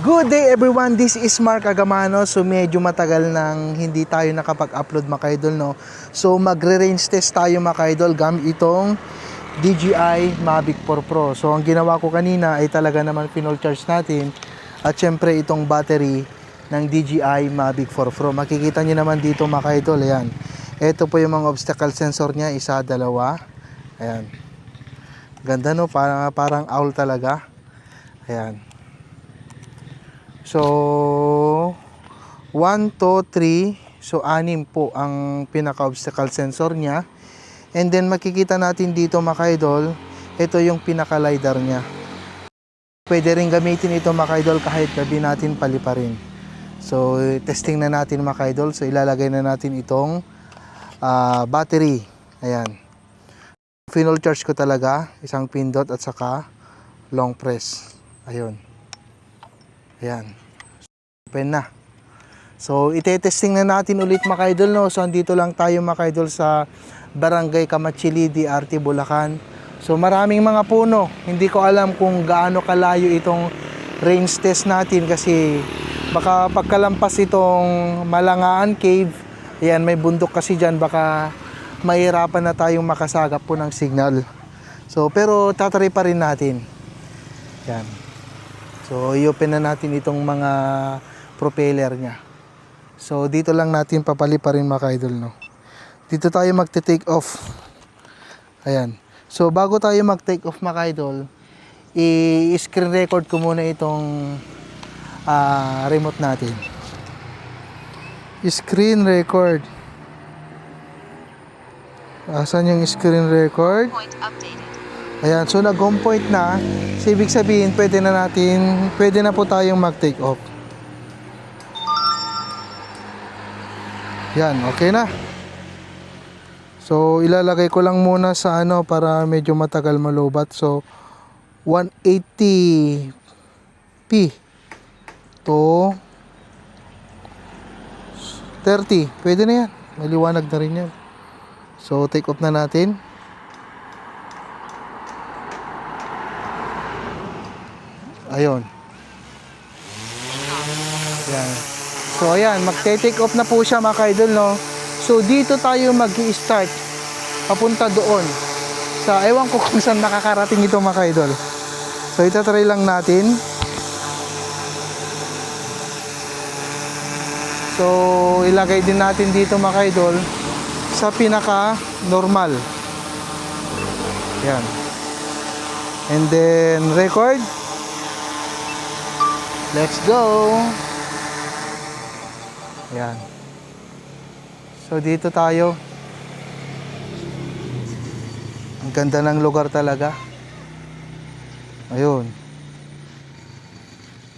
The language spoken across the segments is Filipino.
Good day everyone, this is Mark Agamano. So medyo matagal nang hindi tayo nakapag-upload mga idol, no? So magre-range test tayo mga idol gamit itong DJI Mavic 4 Pro. So ang ginawa ko kanina ay talaga naman pinol charge natin. At syempre itong battery ng DJI Mavic 4 Pro. Makikita nyo naman dito mga idol, ayan. Ito po yung mga obstacle sensor niya, isa, dalawa. Ayan. Ganda, no? Parang owl talaga. Ayan. So 1, 2, 3. So 6 po ang pinaka-obstacle sensor niya. And then makikita natin dito mga idol, ito yung pinaka-lidar niya. Pwede rin gamitin ito mga idol kahit gabi natin paliparin. So testing na natin mga idol. So ilalagay na natin itong battery. Ayan. Final charge ko talaga, isang pindot at saka long press. Ayun. Ayan. Open na. So, ite-testing na natin ulit mga idol, no? So, andito lang tayo mga idol sa Barangay Kamachili, DRT, Bulacan. So, maraming mga puno. Hindi ko alam kung gaano kalayo itong range test natin kasi baka pagkalampas itong Malangaan Cave, ayan, may bundok kasi dyan, baka mahirapan na tayong makasagap po ng signal. So, pero tatry pa rin natin. Yan. So, i-open na natin itong mga propeller niya. So, dito lang natin papaliparin mga idol, no? Dito tayo magte-take off. Ayan. So, bago tayo mag-take off mga idol, i-screen record ko muna itong remote natin. Screen record. Asan yung screen record? Ayan, so nag-home point na. So, ibig sabihin, pwede na po tayong mag-take off. Yan, okay na. So, ilalagay ko lang muna sa para medyo matagal malubat. So, 180p to 30. Pwede na yan. Maliwanag na rin yan. So, take off na natin. Ayun. Ayan. So, ayan. Magte-take off na po siya mga idol, no? So, dito tayo mag-i-start. Papunta doon. Sa, ewan ko kung saan nakakarating ito mga idol. So, itatry lang natin. So, ilagay din natin dito mga idol sa pinaka-normal. Ayan. And then, record. Let's go. Ayan. So dito tayo. Ang ganda ng lugar talaga. Ayun.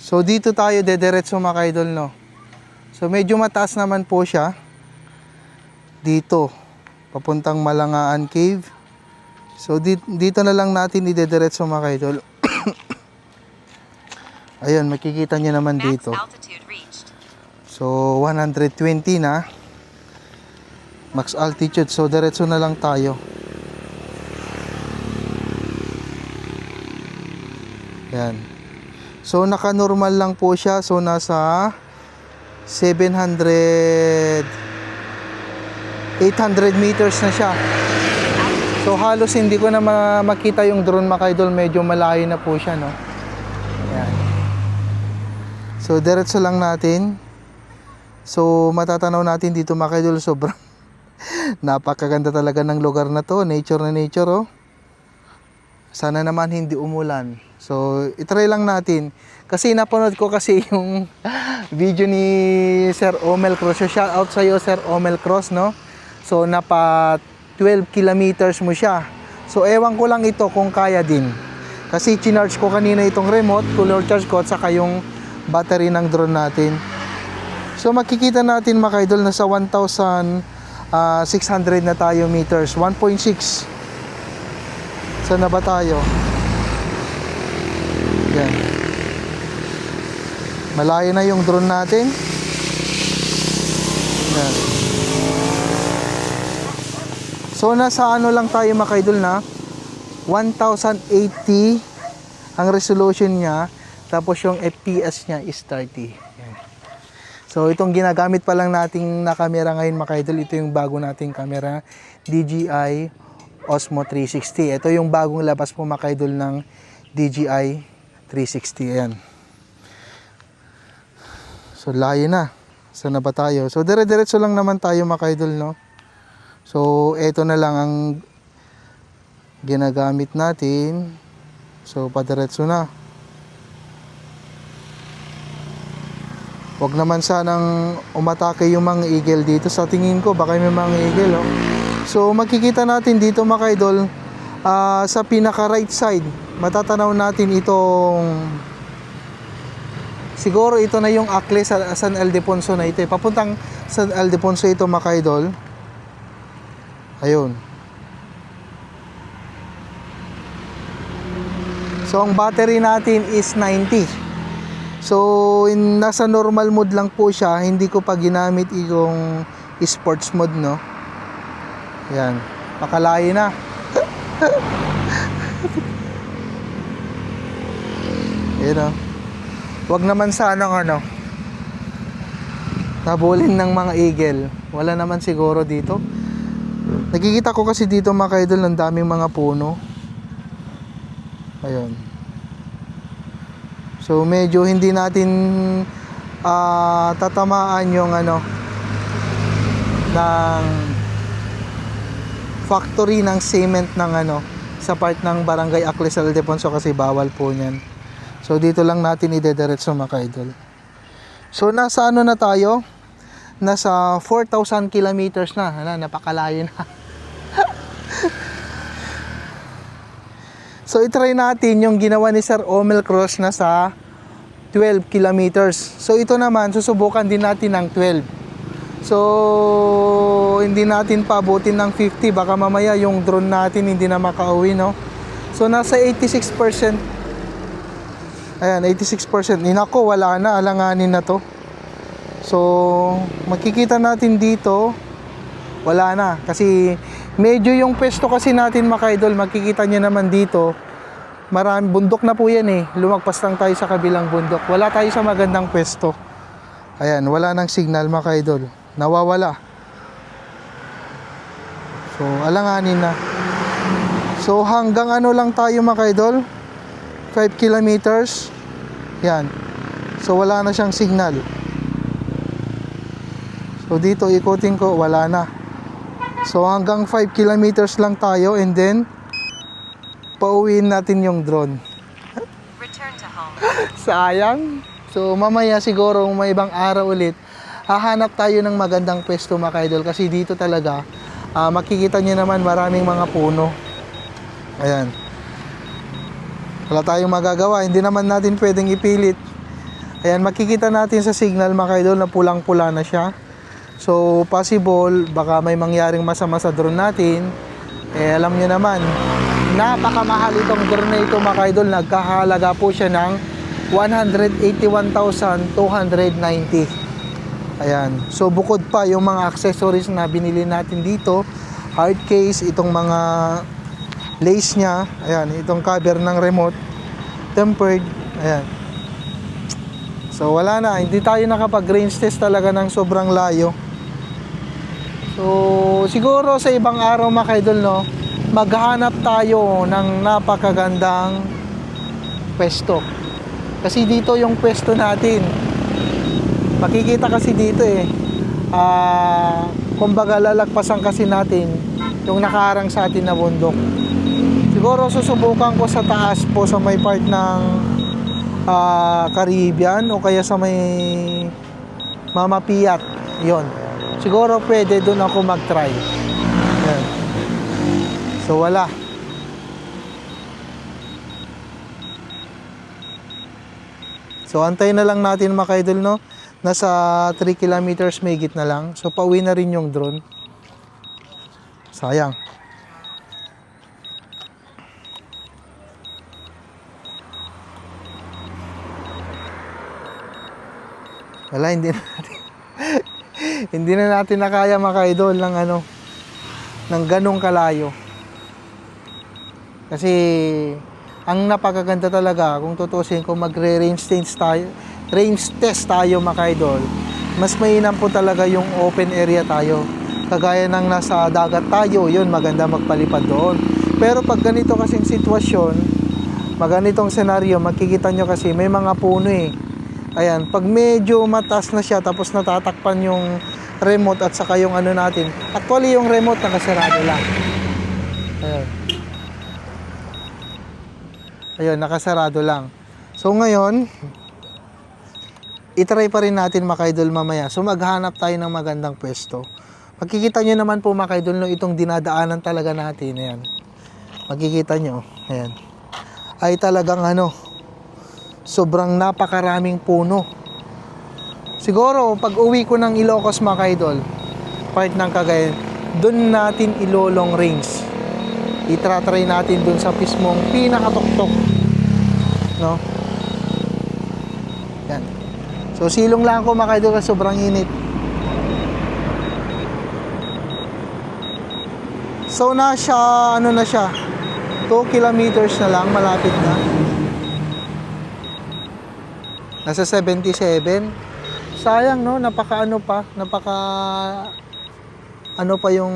So dito tayo dediretso mga idol, no. So medyo mataas naman po siya. Dito papuntang Malangaan Cave. So dito na lang natin idediretso mga idol. Ayun, makikita nyo naman dito. So, 120 na. Max altitude. So, diretso na lang tayo. Yan. So, naka-normal lang po siya. So, nasa 800 meters na siya. So, halos hindi ko na makita yung drone mga idol. Medyo malayo na po siya, no? Yan. So, diretso lang natin. So, matatanaw natin dito mga idol. Sobrang napakaganda talaga ng lugar na to. Nature na nature, oh. Sana naman hindi umulan. So, itry lang natin. Kasi napanood ko kasi yung video ni Sir Omel Cross. So, shout out sa'yo, Sir Omel Cross, no? So, napa 12 kilometers mo siya. So, ewan ko lang ito kung kaya din. Kasi chinarge ko kanina itong remote, full charge ko, at saka yung battery ng drone natin. So makikita natin mga idol, nasa 1,600 na tayo meters. 1.6. Saan na ba tayo? Yan. Malayo na yung drone natin. Yan. So nasa lang tayo mga idol, na 1080 ang resolution niya. Tapos yung FPS niya is 30. Yan. So itong ginagamit pa lang nating na camera ngayon mga idol, ito yung bago nating camera, DJI Osmo 360. Ito yung bagong labas po mga idol ng DJI 360. Ayan. So layo na. Saan na ba tayo? So dire-diretso lang naman tayo mga idol, no? So ito na lang ang ginagamit natin. So padiretso na. Huwag naman sanang umatake yung mga eagle dito. Sa tingin ko baka may mga eagle, oh. So makikita natin dito mga idol, sa pinaka right side matatanaw natin itong, siguro ito na yung Akle sa San Ildefonso na ito, papuntang San Ildefonso ito mga idol. Ayun. So ang battery natin is 90. So nasa normal mode lang po siya, hindi ko pa ginamit yung sports mode, no. Yan, makalayo na. Yan, oh. Wag naman sanang nabulin ng mga eagle. Wala naman siguro dito. Nakikita ko kasi dito mga idol, ng daming mga puno. Ayun. So medyo hindi natin tatamaan yung ng factory ng cement ng sa part ng Barangay Akle San Ildefonso kasi bawal po niyan. So dito lang natin idediretso mga idol. So nasa na tayo? Nasa 4,000 kilometers na. Napakalayo na. So itry natin yung ginawa ni Sir Omel Cruz na sa 12 kilometers. So ito naman susubukan din natin ng 12. So hindi natin pabutin ng 50, baka mamaya yung drone natin hindi na makauwi, no. So nasa 86%. Ayan, 86%. Nako, wala na, alanganin na to. So makikita natin dito, wala na kasi medyo yung pwesto kasi natin mga idol, makikita nyo naman dito, marami bundok na po yan eh. Lumagpas lang tayo sa kabilang bundok. Wala tayo sa magandang pwesto. Ayan, wala nang signal mga idol. Nawawala. So, alanganin na. So, hanggang lang tayo mga idol. 5 kilometers. Yan. So, wala na siyang signal. So, dito ikutin ko, wala na. So hanggang 5 kilometers lang tayo and then pauwiin natin yung drone. Return to home. Sayang. So mamaya siguro may ibang araw ulit, hahanap tayo ng magandang pwesto mga idol kasi dito talaga makikita nyo naman maraming mga puno. Ayan. Wala tayong magagawa, hindi naman natin pwedeng ipilit. Ayan, makikita natin sa signal mga idol na pulang-pula na siya. So possible baka may mangyaring masama sa drone natin. Alam nyo naman, napakamahal itong drone na ito mga idol. Nagkahalaga po siya ng 181,290. Ayan. So bukod pa yung mga accessories na binili natin dito, hard case, itong mga lace nya, ayan, itong cover ng remote, tempered, ayan. So wala na, hindi tayo nakapag range test talaga ng sobrang layo. So siguro sa ibang araw mga idol, no, maghanap tayo ng napakagandang pwesto. Kasi dito yung pwesto natin. Makikita kasi dito kumbaga lalagpasan kasi natin yung nakaharang sa atin na bundok. Siguro susubukan ko sa taas po sa may part ng Caribbean o kaya sa may Mama Piat. Yon. Siguro pwede doon ako mag-try. Yan. So wala. So antayin na lang natin mga idol, no. Nasa 3 kilometers may git na lang. So pauwi na rin yung drone. Sayang. Wala, hindi na natin hindi na natin nakaya mga idol ng ng ganong kalayo. Kasi ang napakaganda talaga kung tutusin kung range test tayo mga idol, mas mainam po talaga yung open area tayo. Kagaya ng nasa dagat tayo, yun maganda magpalipad doon. Pero pag ganito kasing sitwasyon, maganitong senaryo, makikita nyo kasi may mga puno eh. Ayan, pag medyo mataas na siya tapos natatakpan yung remote at saka yung ano natin. Actually yung remote nakasarado lang. Ayan. Ayun, nakasarado lang. So ngayon, itry pa rin natin mga idol mamaya. So maghanap tayo ng magandang pwesto. Makikita nyo naman po mga idol no, itong dinadaanan talaga natin. Ayan. Makikita nyo. Ayan. Ay talagang ano, sobrang napakaraming puno. Siguro, pag uwi ko ng Ilocos mga idol, part ng Cagayan, dun natin ilolong range. Itratry natin dun sa mismong pinakatuktok. No? Yan. So, silong lang ako mga idol kasi sobrang init. So, ano na siya, 2 kilometers na lang, malapit na. Nasa 77. Sayang, no? Napaka ano pa yung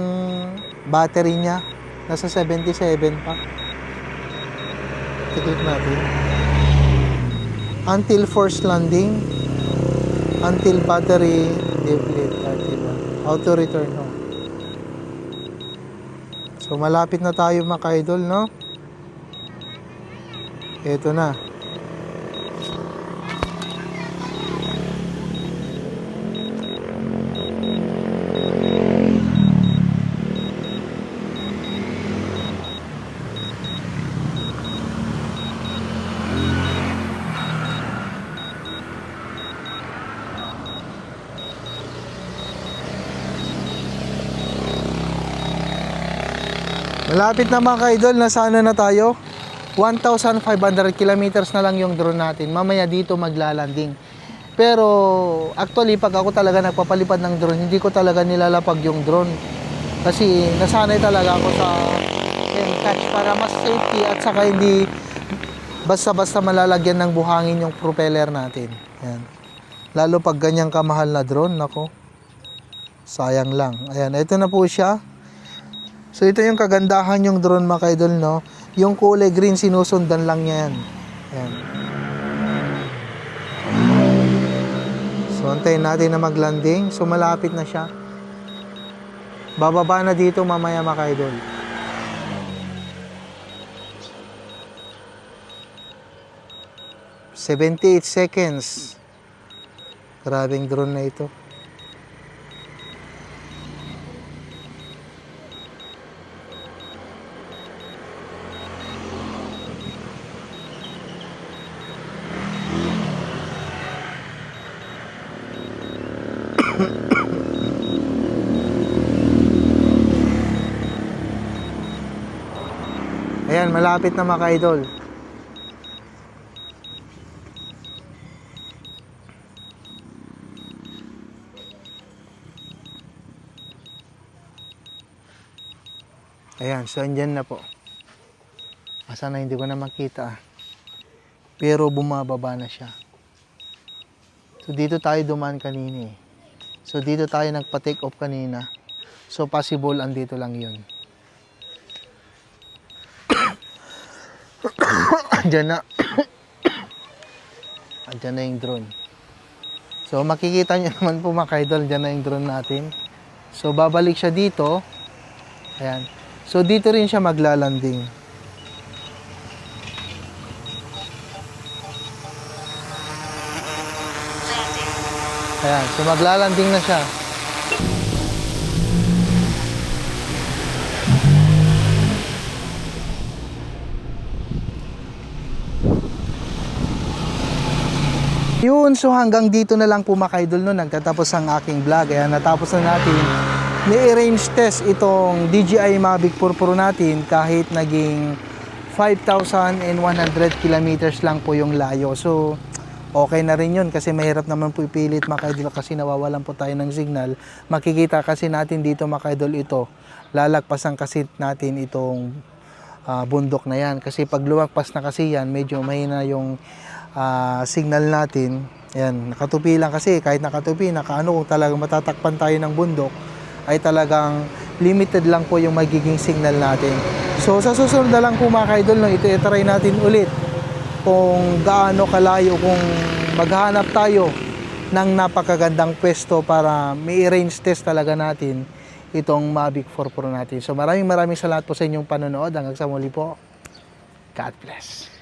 battery niya. Nasa 77 pa. Tiklik natin. Until forced landing. Until battery deplete. Auto return home. So, malapit na tayo mga idol, no? Ito na. Malapit na mga ka-idol, nasa ano na tayo? 1,500 kilometers na lang yung drone natin. Mamaya dito maglalanding. Pero actually, pag ako talaga nagpapalipad ng drone, hindi ko talaga nilalapag yung drone. Kasi nasanay talaga ako sa catch para mas safety at saka hindi basta-basta malalagyan ng buhangin yung propeller natin. Yan. Lalo pag ganyang kamahal na drone, nako. Sayang lang. Ayan, ito na po siya. So ito yung kagandahan yung drone mga idol, no? Yung kulay green sinusundan lang niya yan. Ayan. So antayin natin na maglanding. So malapit na siya. Bababa na dito mamaya mga idol. "78 seconds." Grabing drone na ito. Ayan, malapit na mga idol. Ayan, so andyan na po. Asa na hindi ko na makita. Pero bumababa na siya. So dito tayo dumaan kanina eh. So dito tayo nagpa-take off kanina. So possible andito lang yun. Andyan na. Andyan na yung drone. So makikita nyo naman po mga idol, andyan na yung drone natin. So babalik siya dito. Ayan. So dito rin siya maglalanding. Ayan. So maglalanding na siya. Yun, so hanggang dito na lang po mga idol no, nagtatapos ang aking vlog. Ayan, natapos na natin ni-range test itong DJI Mavic Pro Pro natin kahit naging 5,100 kilometers lang po yung layo. So, okay na rin yun kasi mahirap naman po ipilit mga idol kasi nawawalan po tayo ng signal. Makikita kasi natin dito mga idol ito, lalagpasan kasi natin itong bundok na yan. Kasi pag lumagpas na kasi yan, medyo mahina yung signal natin. Yan, nakatupi lang kasi, kahit nakatupi, nakaano, kung talagang matatakpan tayo ng bundok, ay talagang limited lang po yung magiging signal natin. So sa susunod na lang po mga ka-idol, no, ito i-try natin ulit kung gaano kalayo, kung maghanap tayo ng napakagandang pwesto para may range test talaga natin itong Mavic 4 Pro natin. So maraming salamat po sa inyong panonood. Hanggang sa muli po. God bless.